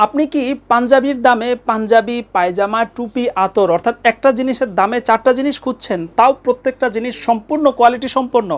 আপনি কি পাঞ্জাবির দামে পাঞ্জাবি, পায়জামা, টুপি, আতর অর্থাৎ একটা জিনিসের দামে 4টা জিনিস খুঁজছেন, তাও প্রত্যেকটা জিনিস সম্পূর্ণ কোয়ালিটি সম্পন্ন?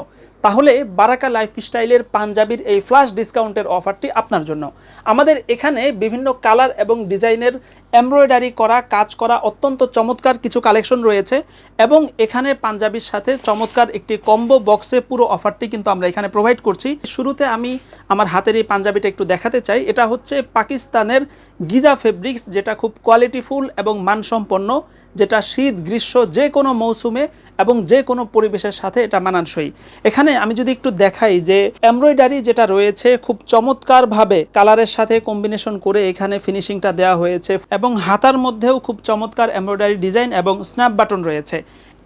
তাহলে বারাকা লাইফস্টাইলের পাঞ্জাবির এই ফ্ল্যাশ ডিসকাউন্টের অফারটি আপনার জন্য। আমাদের এখানে বিভিন্ন কালার এবং ডিজাইনের এমব্রয়ডারি করা, কাজ করা অত্যন্ত চমৎকার কিছু কালেকশন রয়েছে এবং এখানে পাঞ্জাবির সাথে চমৎকার একটি কম্বো বক্সে পুরো অফারটি কিন্তু আমরা এখানে প্রোভাইড করছি। শুরুতে আমি আমার হাতের এই পাঞ্জাবিটা একটু দেখাতে চাই। এটা হচ্ছে পাকিস্তানের গিজা ফেব্রিক্স, যেটা খুব কোয়ালিটিফুল এবং মানসম্পন্ন, যেটা শীত গ্রীষ্ম যে কোনো মৌসুমে এবং যে কোনো পরিবেশের সাথে এটা মানানসই। এখানে আমি যদি একটু দেখাই যে এমব্রয়ডারি যেটা রয়েছে খুব চমৎকারভাবে কালারের সাথে কম্বিনেশন করে এখানে ফিনিশিংটা দেওয়া হয়েছে এবং হাতার মধ্যেও খুব চমৎকার এমব্রয়ডারি ডিজাইন এবং স্ন্যাপ বাটন রয়েছে।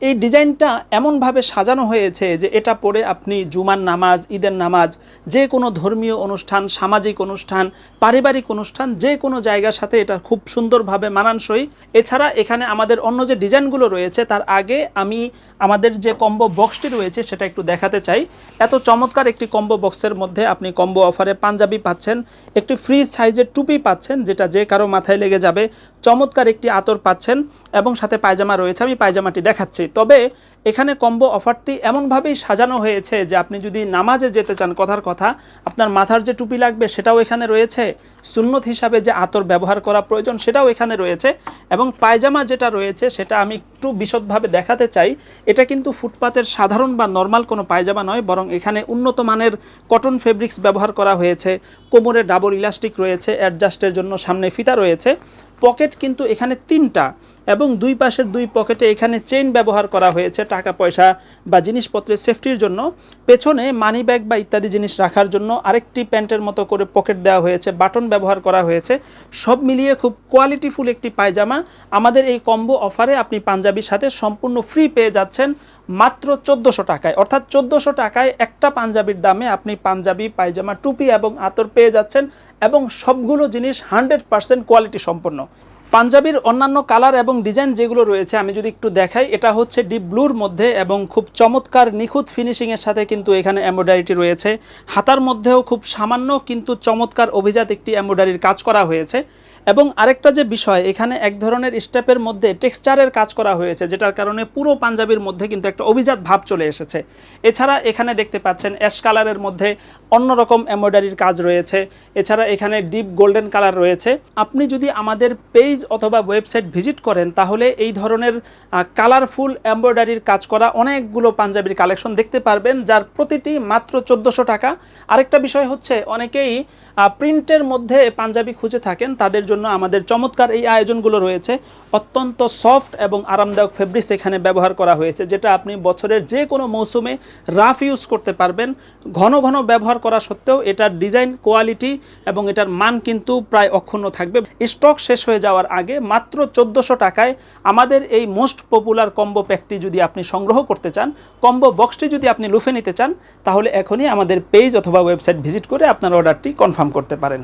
এই ডিজাইনটা এমনভাবে সাজানো হয়েছে যে এটা পরে আপনি জুমার নামাজ, ঈদের নামাজ, যে কোনো ধর্মীয় অনুষ্ঠান, সামাজিক অনুষ্ঠান, পারিবারিক অনুষ্ঠান যে কোনো জায়গার সাথে এটা খুব সুন্দরভাবে মানানসই। এছাড়া এখানে আমাদের অন্য যে ডিজাইনগুলো রয়েছে তার আগে আমি আমাদের যে কম্বো বক্সটি রয়েছে সেটা একটু দেখাতে চাই। এত চমৎকার একটি কম্বো বক্সের মধ্যে আপনি কম্বো অফারে পাঞ্জাবি পাচ্ছেন, একটি ফ্রি সাইজের টুপি পাচ্ছেন যেটা যে কারো মাথায় লেগে যাবে, চমৎকার একটি আতর পাচ্ছেন এবং সাথে পায়জামা রয়েছে। আমি পায়জামাটি দেখাচ্ছি। তবে এখানে কম্বো অফারটি এমনভাবেই সাজানো হয়েছে যে আপনি যদি নামাজে যেতে চান, কথার কথা আপনার মাথার যে টুপি লাগবে সেটাও এখানে রয়েছে, সুন্নত হিসাবে যে আতর ব্যবহার করা প্রয়োজন সেটাও এখানে রয়েছে এবং পায়জামা যেটা রয়েছে সেটা আমি একটু বিশদভাবে দেখাতে চাই। এটা কিন্তু ফুটপাতের সাধারণ বা নর্মাল কোনো পায়জামা নয়, বরং এখানে উন্নত মানের কটন ফেব্রিক্স ব্যবহার করা হয়েছে, কোমরে ডাবল ইলাস্টিক রয়েছে, অ্যাডজাস্টের জন্য সামনে ফিতা রয়েছে, পকেট কিন্তু এখানে 3টা এবং দুই পাশের দুই পকেটে এখানে চেইন ব্যবহার করা হয়েছে টাকা পয়সা বা জিনিসপত্রের সেফটির জন্য। পেছনে মানি ব্যাগ বা ইত্যাদি জিনিস রাখার জন্য আরেকটি প্যান্টের মতো করে পকেট দেওয়া হয়েছে, বাটন ব্যবহার করা হয়েছে। সব মিলিয়ে খুব কোয়ালিটিফুল একটি পায়জামা আমাদের এই কম্বো অফারে আপনি পাঞ্জাবির সাথে সম্পূর্ণ ফ্রি পেয়ে যাচ্ছেন মাত্র 1400 টাকায়। অর্থাৎ 1400 টাকায় একটা পাঞ্জাবির দামে আপনি পাঞ্জাবি, পায়জামা, টুপি এবং আতর পেয়ে যাচ্ছেন এবং সবগুলো জিনিস 100% কোয়ালিটি সম্পন্ন। পাঞ্জাবির অন্যান্য কালার এবং ডিজাইন যেগুলো রয়েছে আমি যদি একটু দেখাই, এটা হচ্ছে ডিপ ব্লুর মধ্যে এবং খুব চমৎকার নিখুঁত ফিনিশিংয়ের সাথে কিন্তু এখানে এমব্রয়ডারিটি রয়েছে। হাতার মধ্যেও খুব সামান্য কিন্তু চমৎকার অভিজাত একটি এমব্রয়ডারির কাজ করা হয়েছে এবং আরেকটা যে বিষয়, এখানে এক ধরনের স্টেপের মধ্যে টেক্সচারের কাজ করা হয়েছে, যেটার কারণে পুরো পাঞ্জাবির মধ্যে কিন্তু একটা অভিজাত ভাব চলে এসেছে। এছাড়া এখানে দেখতে পাচ্ছেন অ্যাশ কালারের মধ্যে অন্যরকম এমব্রয়ডারির কাজ রয়েছে। এছাড়া এখানে ডিপ গোল্ডেন কালার রয়েছে। আপনি যদি আমাদের পেজ অথবা ওয়েবসাইট ভিজিট করেন তাহলে এই ধরনের কালারফুল এমব্রয়ডারির কাজ করা অনেকগুলো পাঞ্জাবির কালেকশন দেখতে পারবেন, যার প্রতিটি মাত্র 1400 টাকা। আরেকটা বিষয় হচ্ছে, অনেকেই প্রিন্টের মধ্যে পাঞ্জাবি খুঁজে থাকেন, তাদের জন্য আমাদের চমৎকার এই আয়োজনগুলো রয়েছে। অত্যন্ত সফট এবং আরামদায়ক ফেব্রিক্স এখানে ব্যবহার করা হয়েছে, যেটা আপনি বছরের যে কোনো মৌসুমে রাফ ইউজ করতে পারবেন। ঘন ঘন ব্যবহার করা সত্ত্বেও এটার ডিজাইন, কোয়ালিটি এবং এটার মান কিন্তু প্রায় অক্ষুণ্ণ থাকবে। স্টক শেষ হয়ে যাওয়ার আগে মাত্র 1400 টাকায় আমাদের এই মোস্ট পপুলার কম্বো প্যাকটি যদি আপনি সংগ্রহ করতে চান, কম্বো বক্সটি যদি আপনি লুফে নিতে চান, তাহলে এখনই আমাদের পেজ অথবা ওয়েবসাইট ভিজিট করে আপনার অর্ডারটি কনফার্ম করতে পারেন।